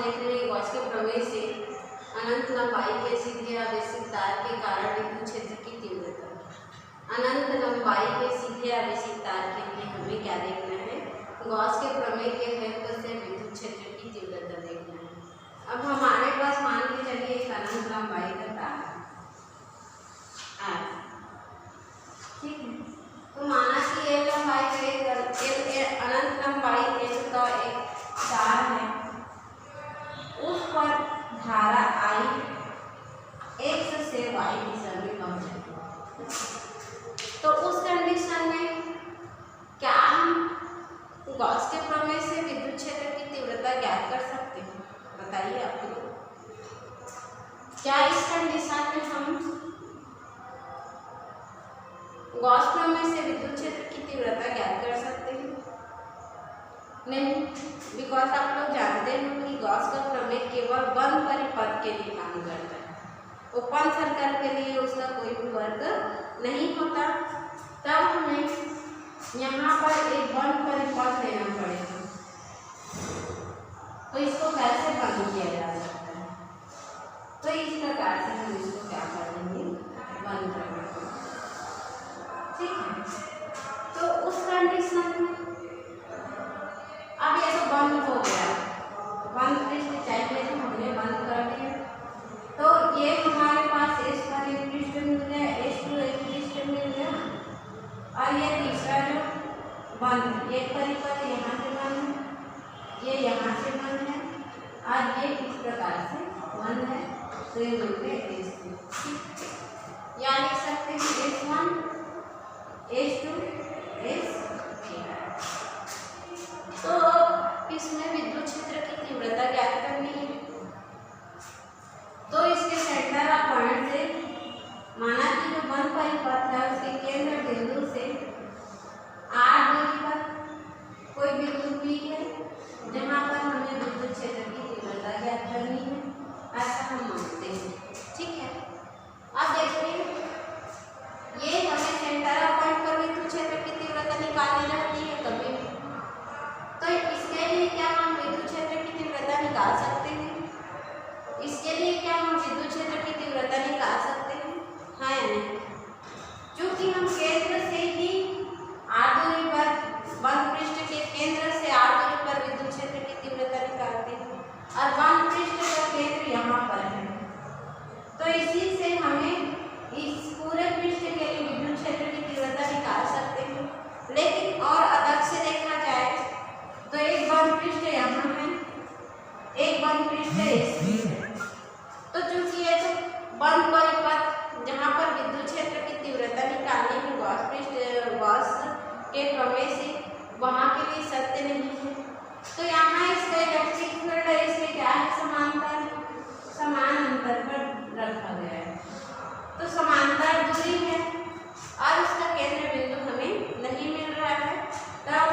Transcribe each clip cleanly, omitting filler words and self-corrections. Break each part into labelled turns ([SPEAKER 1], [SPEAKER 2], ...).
[SPEAKER 1] देख रहे हैं गॉस के प्रमेय से अनंत लंबाई के सीधे आवेशित तार के कारण विद्युत क्षेत्र की तीव्रता। अनंत लंबाई के सीधे आवेशित तार के लिए हमें क्या देखना है, गॉस के प्रमेय के हेल्प से विद्युत क्षेत्र की तीव्रता देखना है। अब हमारे पास मान के चलिए एक अनंत लंबाई का तार है, ठीक है। तो माना कि एक लंबाई का एक अनंत लंबाई एल का एक तार है, उस पर धारा आई x से y दिशा में बढ़ जाती है। तो उस कंडीशन में क्या हम गॉस के प्रमेय से विद्युत क्षेत्र की तीव्रता ज्ञात कर सकते हैं? बताइए आप लोग, क्या इस कंडीशन में हम गॉस प्रमेय से विद्युत क्षेत्र की तीव्रता ज्ञात कर सकते हैं? नहीं, बिकॉज आप लोग जानते हैं कि गॉस का प्रमेय केवल बंद परिपथ के लिए काम करता है। ओपन सर्कल के लिए उसका कोई भी वर्क नहीं होता। तब हमें यहाँ पर एक बंद परिपथ लेना पड़ेगा। तो इसको कैसे बंद किया जा सकता है? तो इस प्रकार से हम इसको क्या करेंगे, बंद करेंगे, ठीक है। तो उस कंडीशन में अब ये तो बंद हो गया, बंद पृष्ठ चाहिए तो हमने बंद कर दिया। तो ये हमारे पास S पर एक पृष्ठ मिल गया, S2 एक पृष्ठ मिल गया, और ये तीसरा जो बंद, एक परिपथ यहाँ से बंद है, ये यहाँ से बंद है, और ये इस प्रकार से बंद है। तो ये मिल गए S2, या लिख सकते हैं S1 S2 S। तो इसमें विद्युत क्षेत्र की तीव्रता ज्ञात करनी है। तो इसके सेंटर ऑफ पॉइंट से, माना कि जो बंद परिपथ है उसके केंद्र बिंदु से r दूरी पर कोई बिंदु P है जहाँ पर हमें विद्युत क्षेत्र की तीव्रता ज्ञात करनी है, ऐसा हम मानते हैं, ठीक है। अब देखिए, ये हमें सेंटर ऑफ पॉइंट पर विद्युत क्षेत्र की तीव्रता निकालनी रहती है कभी भी। तो इसके लिए क्या हम विद्युत क्षेत्र की तीव्रता निकाल सकते हैं? इसके लिए क्या हम विद्युत क्षेत्र की तीव्रता निकाल सकते हैं, हाँ या नहीं? क्योंकि हम केंद्र से ही r दूरी पर, बंद पृष्ठ के केंद्र से r दूरी पर विद्युत क्षेत्र की तीव्रता निकालते हैं, और बंद पृष्ठ का केंद्र यहाँ पर है। तो इसी से हमें इस पूरे पृष्ठ के लिए विद्युत क्षेत्र की तीव्रता निकाल सकते हैं। लेकिन और अलग से देखा जाए तो एक बंद पृष्ठ यहाँ है, एक बंद पृष्ठ S3 है। तो चूंकि ये तो बंद परिपथ जहाँ पर विद्युत क्षेत्र की तीव्रता निकालनी है गॉस के प्रमेय से, वहाँ के लिए सत्य नहीं है। तो यहाँ इसका इलेक्ट्रिक फील्ड इसमें क्या है, समांतर, समान अंतर पर रखा गया है। तो समांतर दूरी है और उसका केंद्र बिंदु हमें नहीं मिल रहा है। तब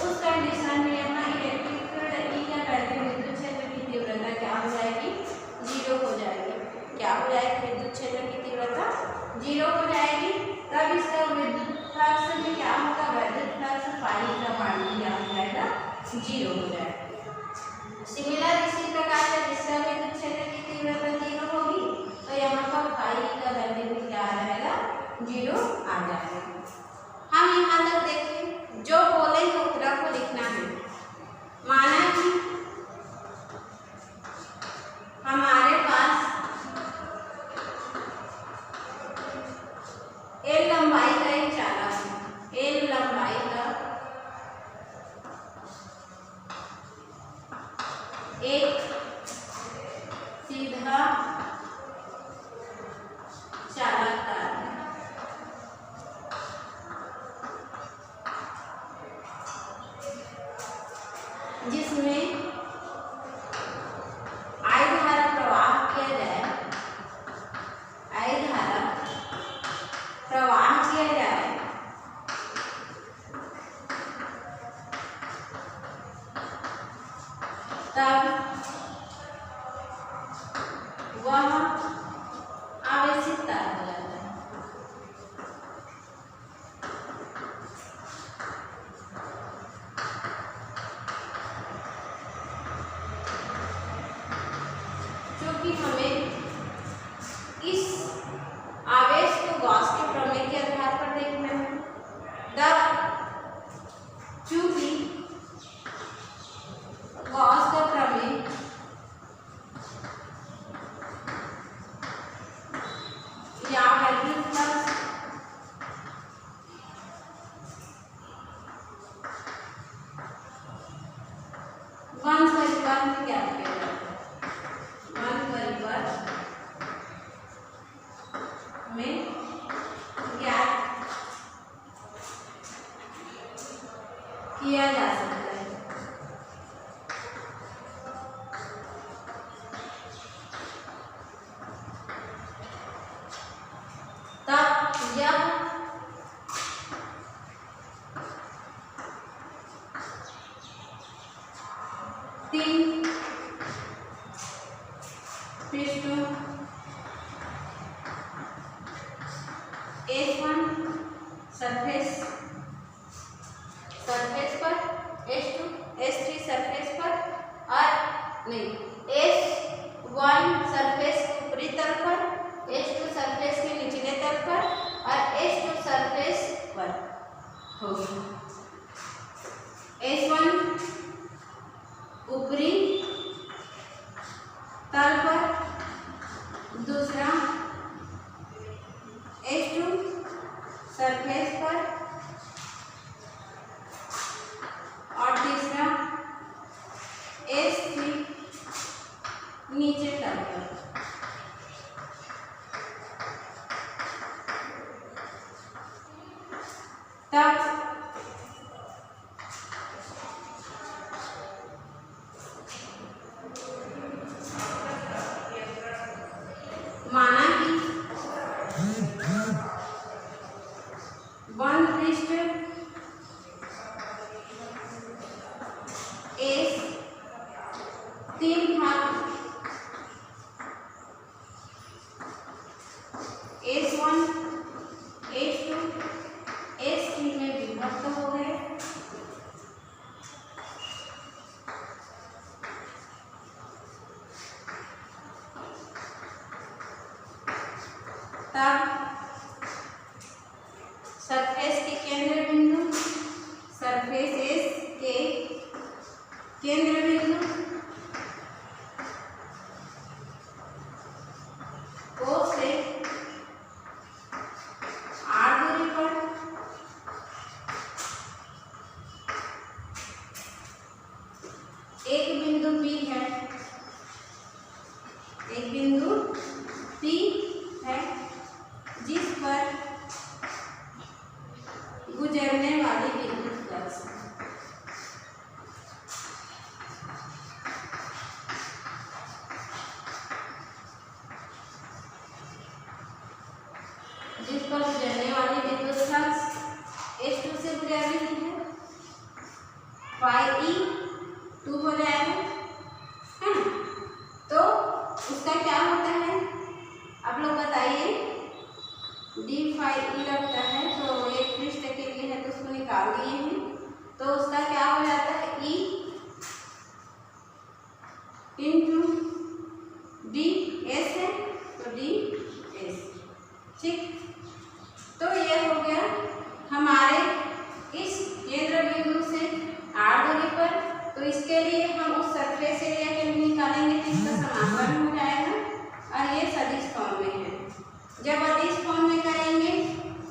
[SPEAKER 1] उस कंडीशन में यहाँ इलेक्ट्रिक फील्ड E क्या करते हैं, विद्युत क्षेत्र की तीव्रता क्या हो जाएगी, 0 हो जाएगी। क्या हो जाएगी, विद्युत क्षेत्र की तीव्रता 0 हो जाएगी। तब इसका विद्युत फ्लक्स में क्या होगा, विद्युत फ्लक्स फाई का मान क्या हो जाएगा, 0 हो जाएगा। सिमिलर इसी प्रकार से जिसका विद्युत क्षेत्र की तीव्रता 0 होगी तो यहाँ पर फाई का वैल्यू क्या आ जाएगा, 0 आ जाएगा। हम यहाँ तक देखिए, जो बोलेंगे उतना को लिखना है। माना कि हमारे पास L लंबाई का एक चालक है, L लंबाई का एक सीधा चालक तार है, जिसमें I धारा प्रवाह किया जाए, I धारा प्रवाह किया जाए, तब वह आवेशित तार हो जाता है। बंध ज्ञात किया जाता है, बंध परिपथ में ज्ञात किया जा सकता है। तब जब तीन पृष्ठों H1 सरफेस पर, H2 H3 सरफेस पर और नहीं H1 सरफेस के ऊपरी तल पर, H2 सरफेस के निचले तल पर और H2 सरफेस पर होगी। H1 ऊपरी तल पर, दूसरा H2 सरफेस पर और तीसरा H3 नीचे तल पर। तब माना कि बंध पृष्ठ एस तीन भाग H1 H2 H3 में विभक्त हो गए। तब सरफेस के केंद्र बिंदु, सरफेस एस के केंद्र बिंदु O से R दूरी पर एक बिंदु P है, एक बिंदु P है जिस पर गुजरने वाली विद्युत फ्लक्स H2 से गुजर रही है, phi e 2 हो जाएगा, है ना। तो उसका क्या होता है आप लोग बताइए, d phi e लगता है तो एक पृष्ठ के लिए है तो उसको निकाल दिए हैं, तो उसका क्या हो जाता है e इंटू डी एस है तो डी एस, ठीक। तो ये हो गया हमारे इस केंद्र बिंदु से r दूरी पर। तो इसके लिए हम उस सरफेस एरिया के लिए निकालेंगे तो इसका समाकलन हो जाएगा और ये सदिश फॉर्म में है। जब अदिश फॉर्म में करेंगे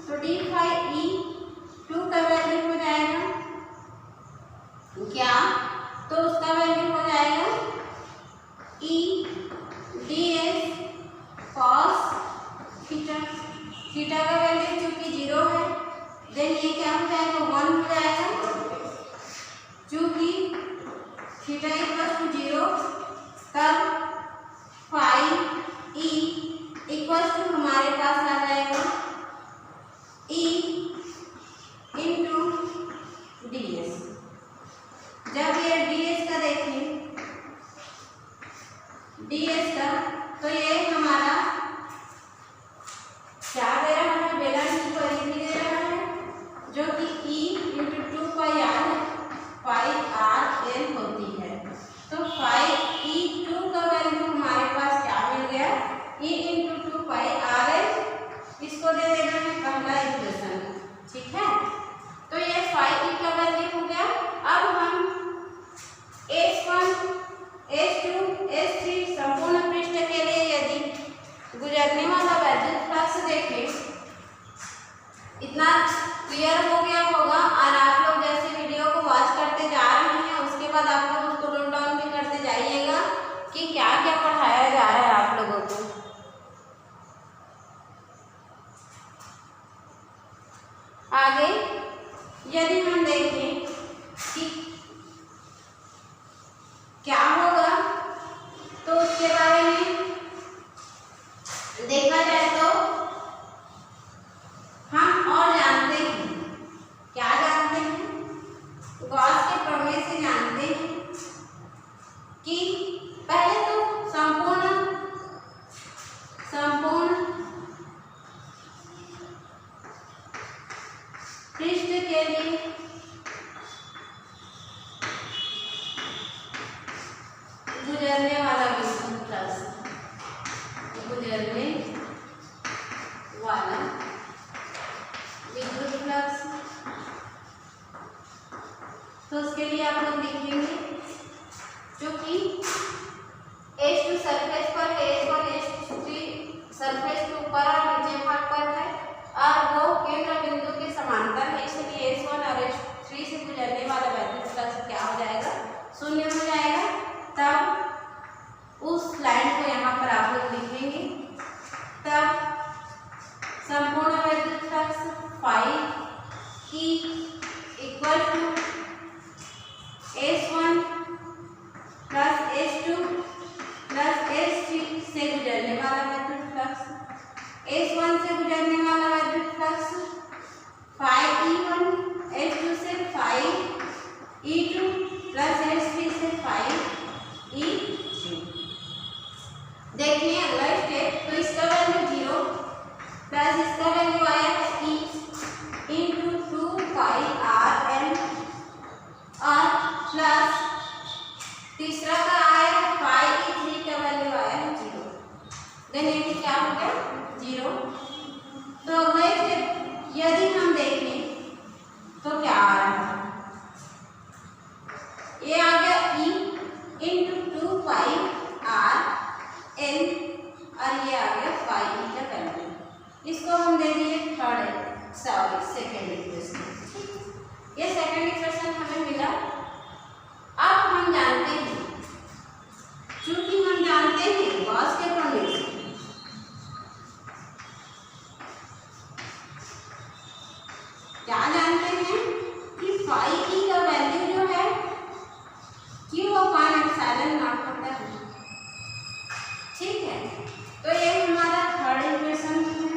[SPEAKER 1] तो डी फाई ई 2 का वैल्यू हो जाएगा क्या, तो उसका वैल्यू हो जाएगा E D S cos theta, theta का वैल्यू चूंकि 0 है देन ये क्या हो जाएगा 1 हो जाएगा, चूंकि थीटा इक्वल टू 0 तब फाई ई इक्वल टू हमारे पास आ जाएगा ई इंटू डी एस। जब ये डी एस का देखें, डी एस का तो ये हमारा क्या दे रहा है, बेलन की परिधि दे रहा है जो कि E इंटू 2 पाई आर है, पाई आर एल होती है। तो फाई ई 2 का वैल्यू हमारे पास क्या मिल गया, E into 2 pi R L, इसको दे देना है पहला इक्वेशन, ठीक है। तो ये फाई ई का वैल्यू हो गया। अब हम H1 H2 H3 संपूर्ण पृष्ठ के लिए यदि गुजरने वाला वैद्युत फ्लक्स देखें, इतना क्लियर हो गया होगा और आप लोग जैसे वीडियो को वॉच करते जा रहे हैं उसके बाद आप लोग उसको नोट डाउन भी करते जाइए यदि हम देखें कि क्या होगा तो उसके बारे में देखा जाए तो हम और जानते हैं, क्या जानते हैं, गॉस के प्रमेय से जानते हैं कि पहले तो संपूर्ण पृष्ठ के लिए गुजरने वाला विद्युत फ्लक्स, गुजरने वाला विद्युत फ्लक्स, तो उसके लिए आप लोग लिखेंगे जो कि H2 सरफेस पर है, H1 H3 सरफेस के ऊपर और नीचे भाग पर है और वो केंद्र बिंदु के समांतर है, इसलिए H1 और H3 से गुजरने वाला विद्युत फ्लक्स क्या हो जाएगा, शून्य हो जाएगा। तब उस लाइन को यहाँ पर आप लोग लिखेंगे, तब संपूर्ण विद्युत flux phi E equal to H1 plus H2 plus H3 से गुजरने वाला विद्युत फ्लक्स, H1 से गुजरने वाला विद्युत फ्लक्स phi E1, H2 से phi E2 प्लस H3 से phi E3। देखिए अगला स्टेप, तो इसका वैल्यू 0 प्लस इसका वैल्यू आया है E into 2 pi R N और प्लस तीसरा का आया है पाई E3 का वैल्यू आया है 0। देन ये क्या हो गया 0। तो अगला स्टेप यदि हम देखें तो क्या आ रहा है, ये आ गया E into 2 pi R N और ये आ गया पाई E का वैल्यू, इसको हम दे दिए सेकेंड इक्वेशन। ये सेकेंड इक्वेशन हमें मिला। अब हम जानते हैं, चूंकि हम जानते हैं गॉस के प्रमेय से, क्या जानते हैं कि फाई ई का वैल्यू जो है क्यू अपान एप्सिलॉन नॉट होता है। ठीक है, तो ये हमारा थर्ड इक्वेशन है।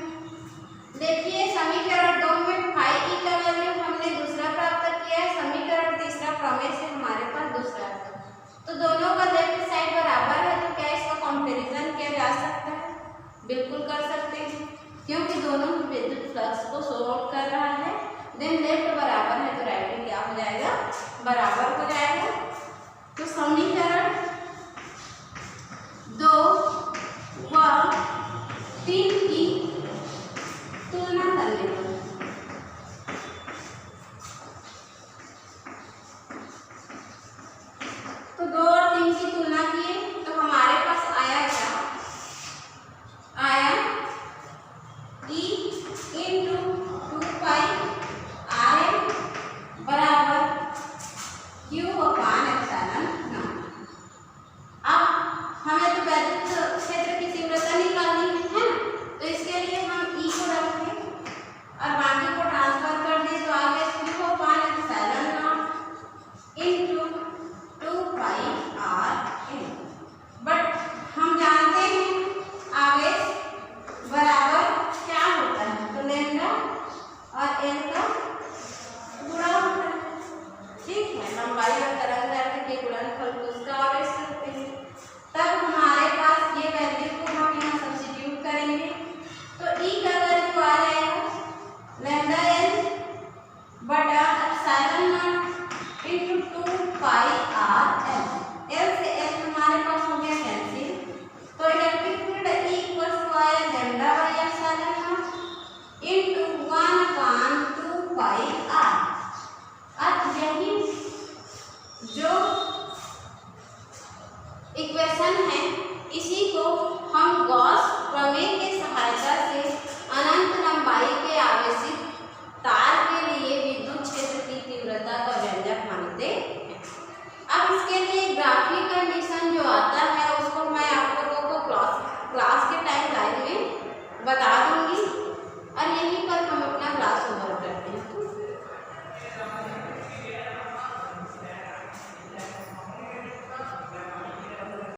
[SPEAKER 1] देखिए समीकरण 2 में फाई ई का वैल्यू हमने दूसरा प्राप्त किया है, समीकरण तीसरा प्रमेय से हमारे पास दूसरा है, तो दोनों का लेफ्ट साइड बराबर है, तो क्या इसका कंपैरिजन किया जा सकता है? बिल्कुल कर सकते हैं, क्योंकि दोनों विद्युत फ्लक्स को शो आउट कर रहा है। देन लेफ्ट बराबर है तो राइट क्या हो जाएगा, बराबर हो जाएगा। तो समीकरण 2 व 3